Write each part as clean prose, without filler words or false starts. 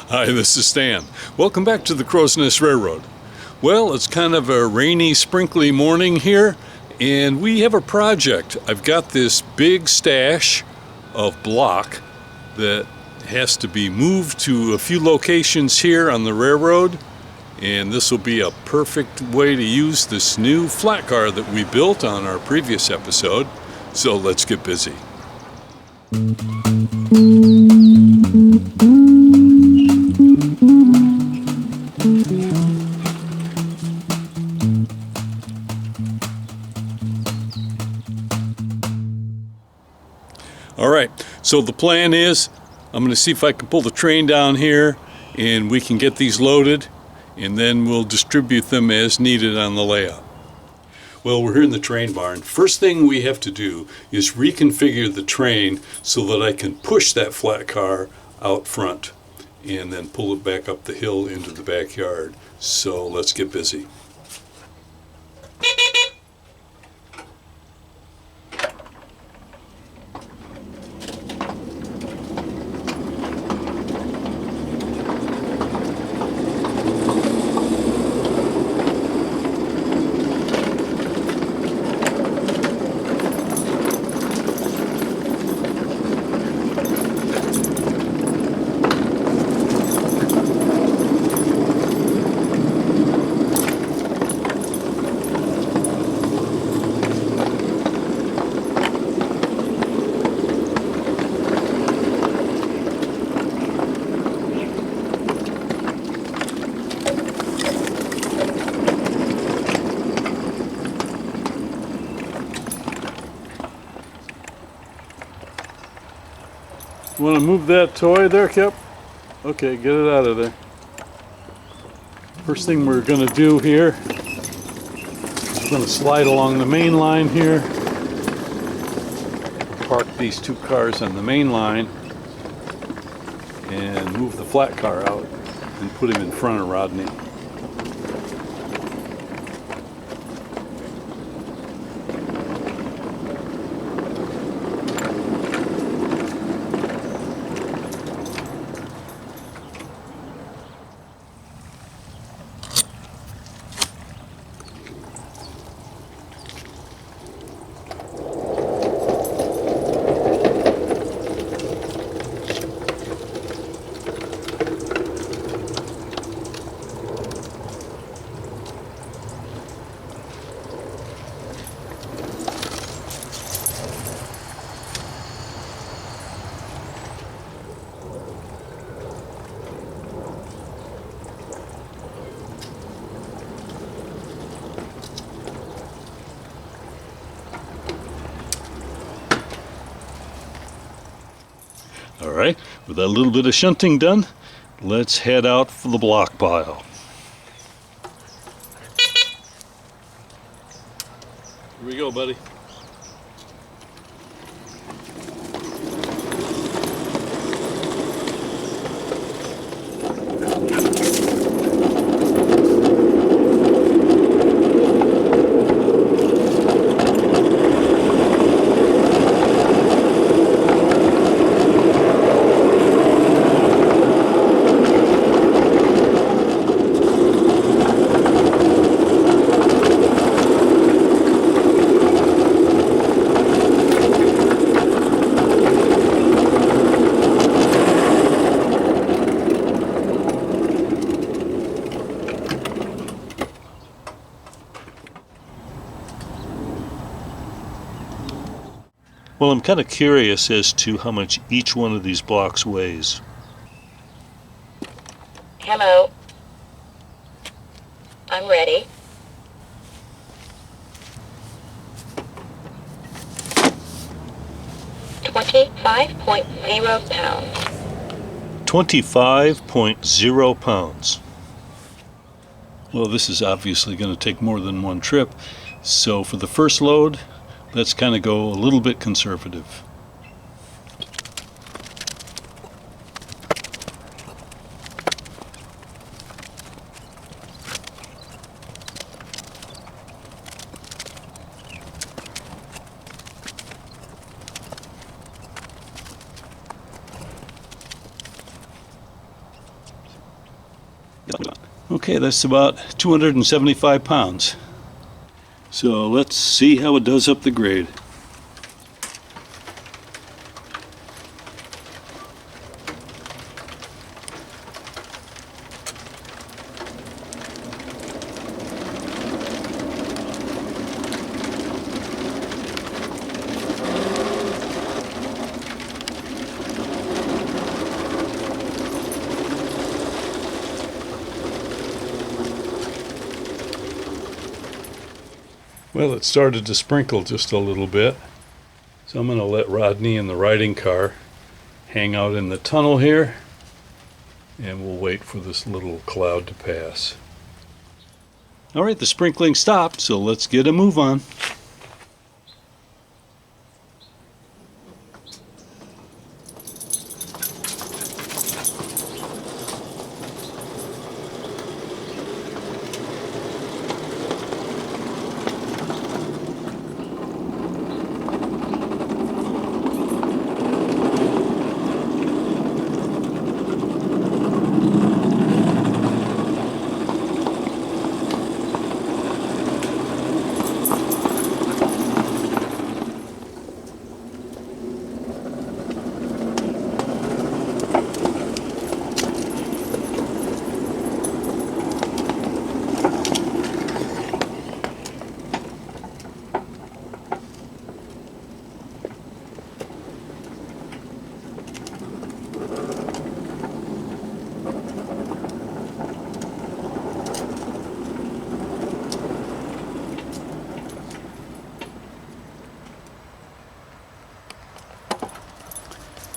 Hi, this is Stan. Welcome back to the Crow's Nest Railroad. Well, it's kind of a rainy, sprinkly morning here, and we have a project. I've got this big stash of block that has to be moved to a few locations here on the railroad, and this will be a perfect way to use this new flat car that we built on our previous episode. So let's get busy. All right, so the plan is I'm going to see if I can pull the train down here and we can get these loaded, and then we'll distribute them as needed on the layout. Well, we're here in the train barn. First thing we have to do is reconfigure the train so that I can push that flat car out front and then pull it back up the hill into the backyard. So let's get busy. You want to move that toy there, Kip? Okay, get it out of there. First thing we're going to do here, we're going to slide along the main line here. Park these two cars on the main line and move the flat car out and put him in front of Rodney. All right, with that little bit of shunting done, let's head out for the block pile. Here we go, buddy. Well, I'm kind of curious as to how much each one of these blocks weighs. Hello. I'm ready. £25.0 pounds. 25.0 pounds. Well, this is obviously going to take more than one trip, so for the first load, let's kind of go a little bit conservative. Okay, that's about 275 pounds. So let's see how it does up the grade. Well, it started to sprinkle just a little bit, so I'm going to let Rodney in the riding car hang out in the tunnel here, and we'll wait for this little cloud to pass. All right, the sprinkling stopped, so let's get a move on.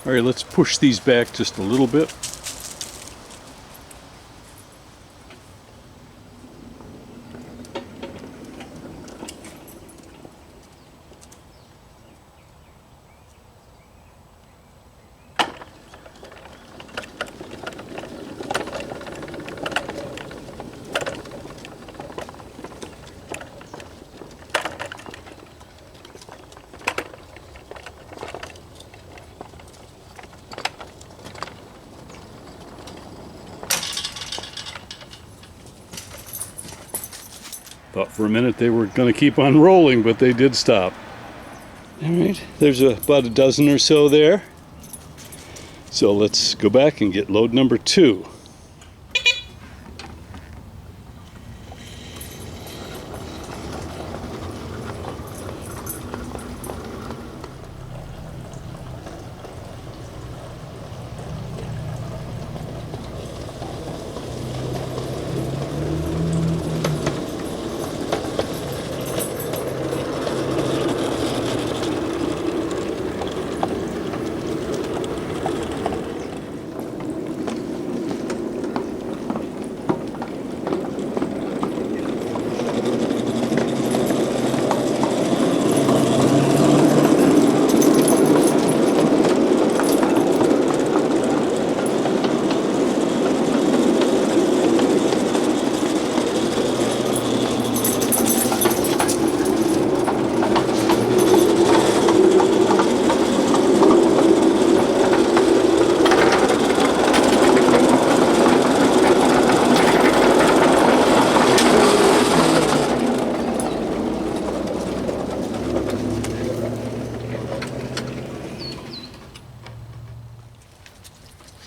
All right, let's push these back just a little bit. Thought for a minute they were going to keep on rolling, but they did stop. All right, there's about a dozen or so there. So let's go back and get load number 2.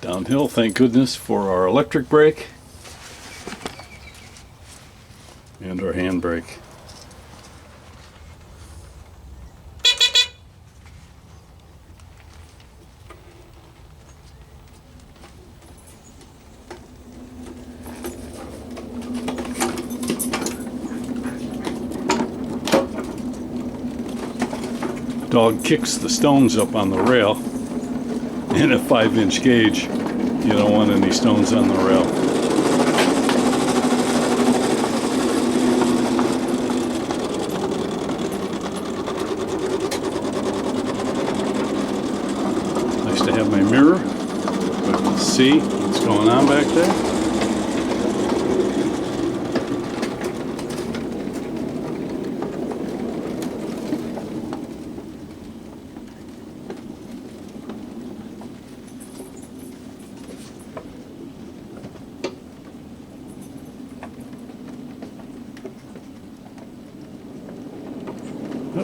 Downhill, thank goodness for our electric brake and our handbrake. Dog kicks the stones up on the rail. In a 5-inch gauge, you don't want any stones on the rail. Nice to have my mirror so I can see what's going on back there.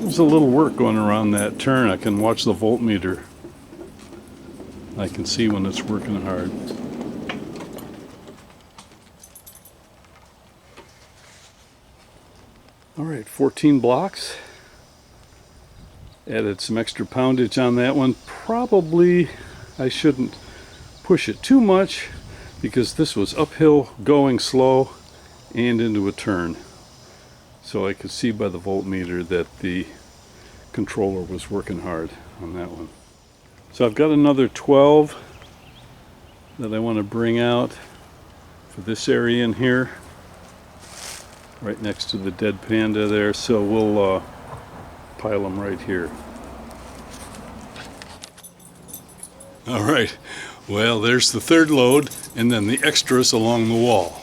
That was a little work going around that turn. I can watch the voltmeter. I can see when it's working hard. All right, 14 blocks. Added some extra poundage on that one. Probably I shouldn't push it too much because this was uphill going slow and into a turn. So I could see by the voltmeter that the controller was working hard on that one. So I've got another 12 that I want to bring out for this area in here, right next to the dead panda there. So we'll pile them right here. All right, well, there's the third load and then the extras along the wall.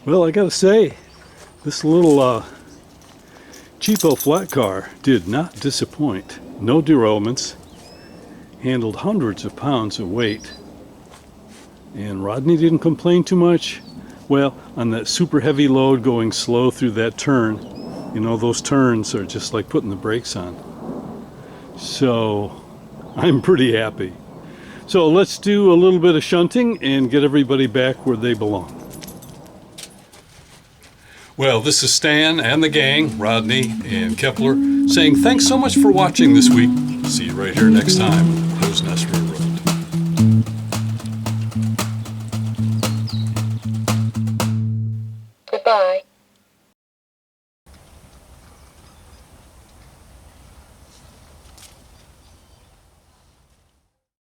Well, I gotta say, this little cheapo flat car did not disappoint. No derailments, handled hundreds of pounds of weight, and Rodney didn't complain too much. Well, on that super heavy load going slow through that turn, you know, those turns are just like putting the brakes on. So I'm pretty happy. So let's do a little bit of shunting and get everybody back where they belong. Well, this is Stan and the gang, Rodney and Kepler, saying thanks so much for watching this week. See you right here next time, Rose Nest Railroad.